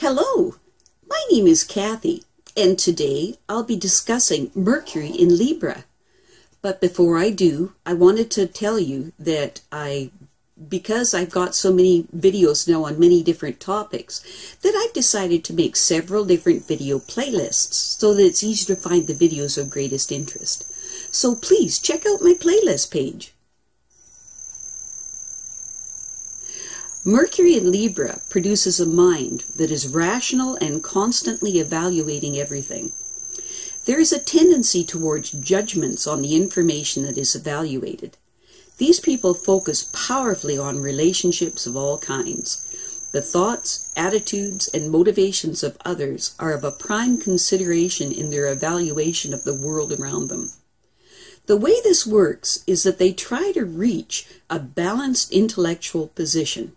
Hello, my name is Kathy, and today I'll be discussing Mercury in Libra. But before I do, I wanted to tell you that because I've got so many videos now on many different topics, that I've decided to make several different video playlists so that it's easier to find the videos of greatest interest. So please check out my playlist page. Mercury in Libra produces a mind that is rational and constantly evaluating everything. There is a tendency towards judgments on the information that is evaluated. These people focus powerfully on relationships of all kinds. The thoughts, attitudes, and motivations of others are of a prime consideration in their evaluation of the world around them. The way this works is that they try to reach a balanced intellectual position.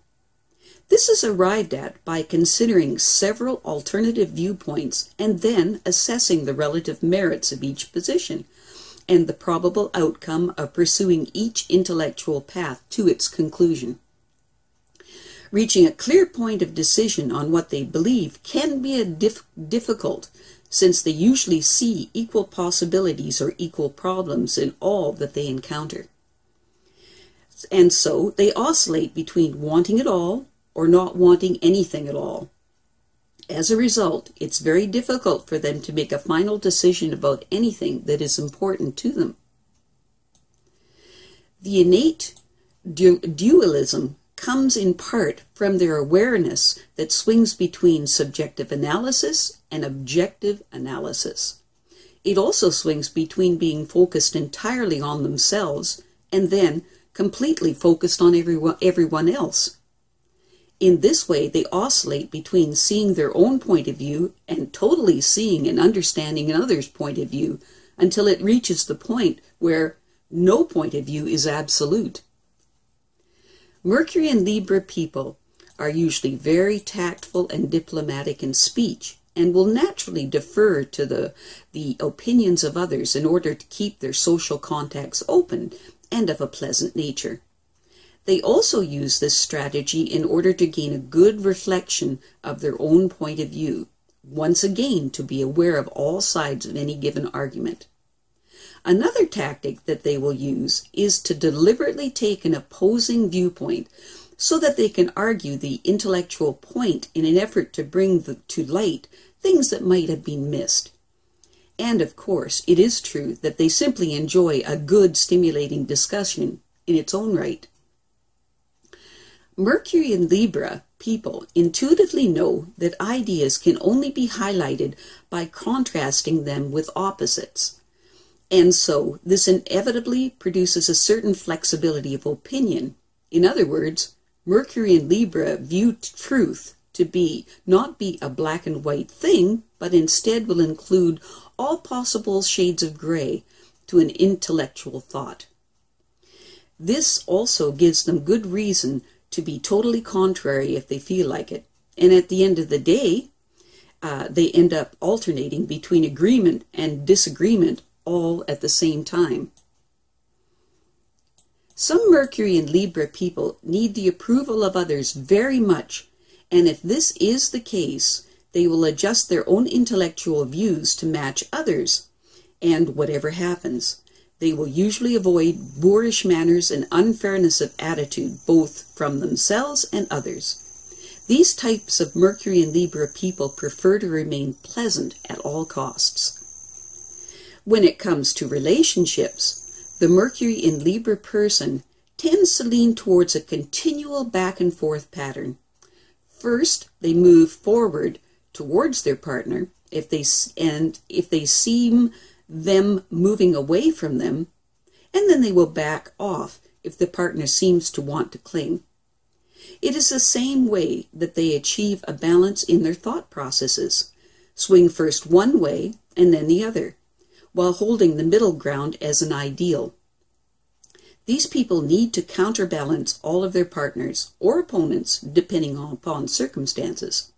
This is arrived at by considering several alternative viewpoints and then assessing the relative merits of each position and the probable outcome of pursuing each intellectual path to its conclusion. Reaching a clear point of decision on what they believe can be difficult, since they usually see equal possibilities or equal problems in all that they encounter. And so they oscillate between wanting it all or not wanting anything at all. As a result, it's very difficult for them to make a final decision about anything that is important to them. The innate dualism comes in part from their awareness that swings between subjective analysis and objective analysis. It also swings between being focused entirely on themselves and then completely focused on everyone else. In this way, they oscillate between seeing their own point of view and totally seeing and understanding another's point of view until it reaches the point where no point of view is absolute. Mercury and Libra people are usually very tactful and diplomatic in speech and will naturally defer to the opinions of others in order to keep their social contacts open and of a pleasant nature. They also use this strategy in order to gain a good reflection of their own point of view, once again to be aware of all sides of any given argument. Another tactic that they will use is to deliberately take an opposing viewpoint so that they can argue the intellectual point in an effort to bring to light things that might have been missed. And of course, it is true that they simply enjoy a good, stimulating discussion in its own right. Mercury and Libra people intuitively know that ideas can only be highlighted by contrasting them with opposites. And so this inevitably produces a certain flexibility of opinion. In other words, Mercury and Libra view truth to not be a black and white thing, but instead will include all possible shades of gray to an intellectual thought. This also gives them good reason to be totally contrary if they feel like it. And at the end of the day, they end up alternating between agreement and disagreement all at the same time. Some Mercury and Libra people need the approval of others very much, and if this is the case, they will adjust their own intellectual views to match others, and whatever happens, they will usually avoid boorish manners and unfairness of attitude, both from themselves and others. These types of Mercury and Libra people prefer to remain pleasant at all costs. When it comes to relationships, the Mercury in Libra person tends to lean towards a continual back and forth pattern. First, they move forward towards their partner if they seem them moving away from them, and then they will back off if the partner seems to want to cling. It is the same way that they achieve a balance in their thought processes, swing first one way and then the other, while holding the middle ground as an ideal. These people need to counterbalance all of their partners or opponents depending upon circumstances.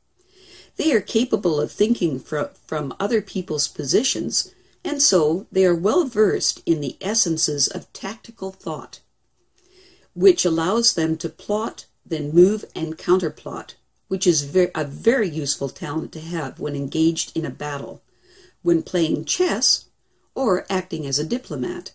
They are capable of thinking from other people's positions, and so they are well versed in the essences of tactical thought, which allows them to plot, then move and counterplot, which is a very useful talent to have when engaged in a battle, when playing chess, or acting as a diplomat.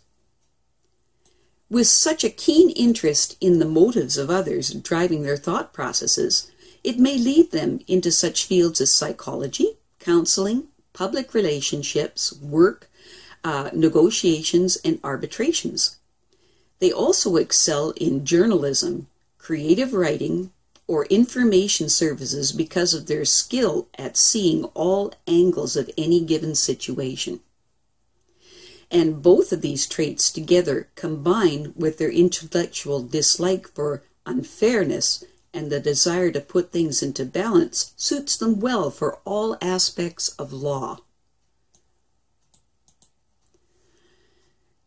With such a keen interest in the motives of others driving their thought processes, it may lead them into such fields as psychology, counseling, public relationships, work, negotiations, and arbitrations. They also excel in journalism, creative writing, or information services because of their skill at seeing all angles of any given situation. And both of these traits together, combined with their intellectual dislike for unfairness and the desire to put things into balance, suits them well for all aspects of law.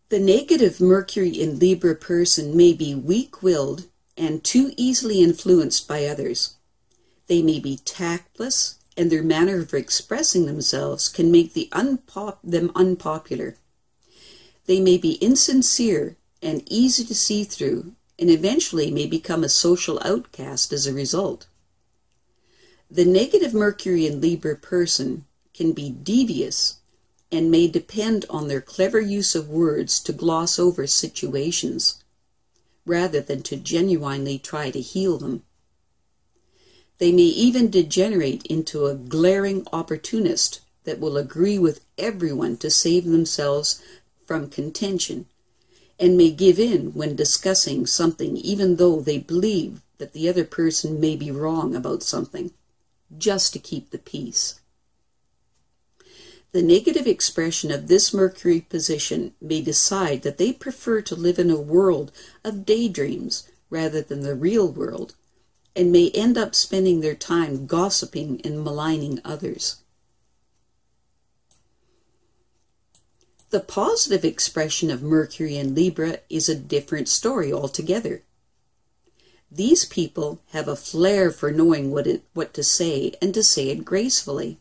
The negative Mercury in Libra person may be weak-willed and too easily influenced by others. They may be tactless, and their manner of expressing themselves can make them unpopular. They may be insincere and easy to see through, and eventually may become a social outcast as a result. The negative Mercury in Libra person can be devious and may depend on their clever use of words to gloss over situations, rather than to genuinely try to heal them. They may even degenerate into a glaring opportunist that will agree with everyone to save themselves from contention, and may give in when discussing something even though they believe that the other person may be wrong about something, just to keep the peace. The negative expression of this Mercury position may decide that they prefer to live in a world of daydreams rather than the real world, and may end up spending their time gossiping and maligning others. The positive expression of Mercury in Libra is a different story altogether. These people have a flair for knowing what to say and to say it gracefully.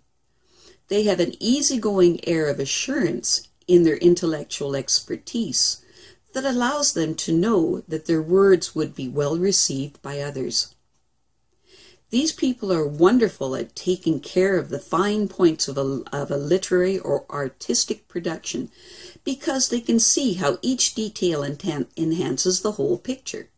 They have an easygoing air of assurance in their intellectual expertise that allows them to know that their words would be well received by others. These people are wonderful at taking care of the fine points of a literary or artistic production because they can see how each detail enhances the whole picture.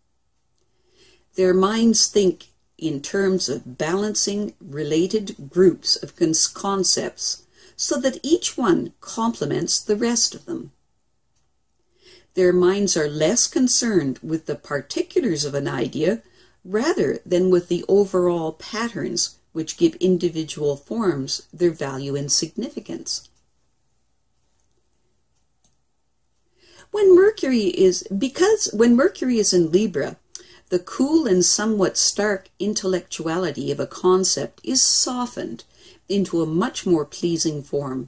Their minds think in terms of balancing related groups of concepts so that each one complements the rest of them. Their minds are less concerned with the particulars of an idea rather than with the overall patterns which give individual forms their value and significance. When Mercury is in Libra, the cool and somewhat stark intellectuality of a concept is softened into a much more pleasing form.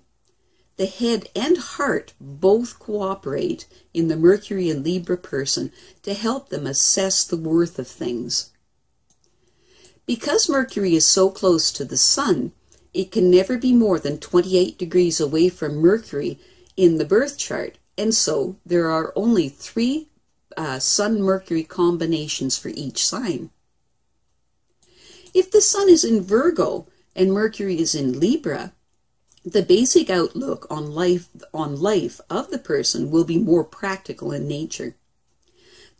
The head and heart both cooperate in the Mercury and Libra person to help them assess the worth of things. Because Mercury is so close to the Sun, it can never be more than 28 degrees away from Mercury in the birth chart, and so there are only 3 Sun-Mercury combinations for each sign. If the Sun is in Virgo and Mercury is in Libra, the basic outlook on life of the person will be more practical in nature.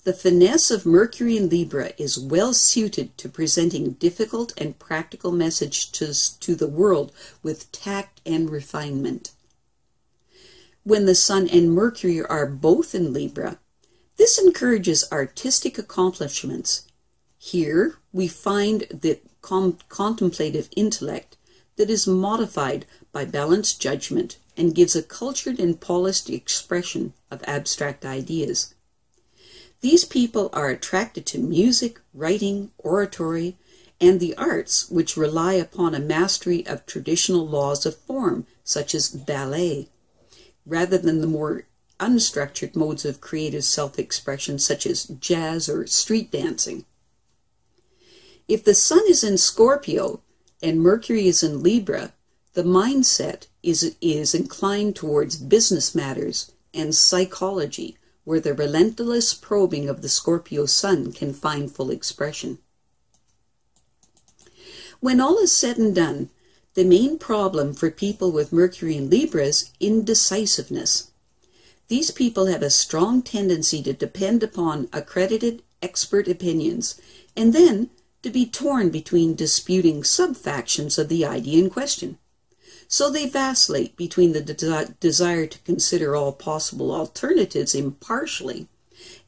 The finesse of Mercury in Libra is well suited to presenting difficult and practical messages to the world with tact and refinement. When the Sun and Mercury are both in Libra, this encourages artistic accomplishments. Here we find the contemplative intellect that is modified by balanced judgment and gives a cultured and polished expression of abstract ideas. These people are attracted to music, writing, oratory, and the arts which rely upon a mastery of traditional laws of form, such as ballet, rather than the more unstructured modes of creative self-expression such as jazz or street dancing. If the Sun is in Scorpio and Mercury is in Libra, the mindset is inclined towards business matters and psychology, where the relentless probing of the Scorpio Sun can find full expression. When all is said and done, the main problem for people with Mercury in Libra is indecisiveness. These people have a strong tendency to depend upon accredited expert opinions, and then to be torn between disputing sub-factions of the idea in question. So they vacillate between the desire to consider all possible alternatives impartially,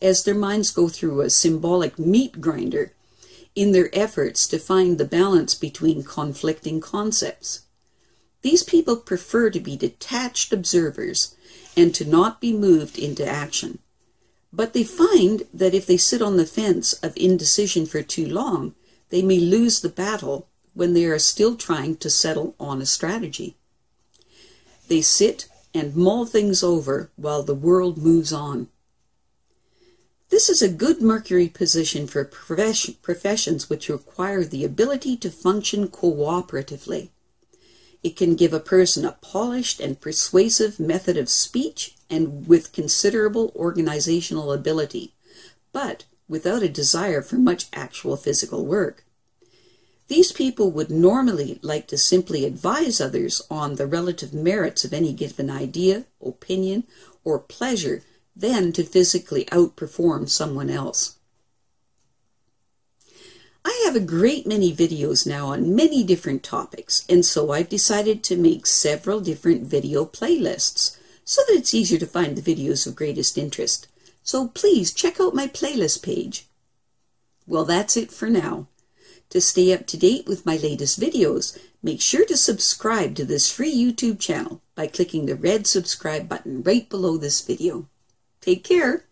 as their minds go through a symbolic meat grinder in their efforts to find the balance between conflicting concepts. These people prefer to be detached observers and to not be moved into action. But they find that if they sit on the fence of indecision for too long, they may lose the battle when they are still trying to settle on a strategy. They sit and mull things over while the world moves on. This is a good Mercury position for professions which require the ability to function cooperatively. It can give a person a polished and persuasive method of speech and with considerable organizational ability, but without a desire for much actual physical work. These people would normally like to simply advise others on the relative merits of any given idea, opinion, or pleasure than to physically outperform someone else. I have a great many videos now on many different topics, and so I've decided to make several different video playlists so that it's easier to find the videos of greatest interest. So please check out my playlist page. Well, that's it for now. To stay up to date with my latest videos, make sure to subscribe to this free YouTube channel by clicking the red subscribe button right below this video. Take care.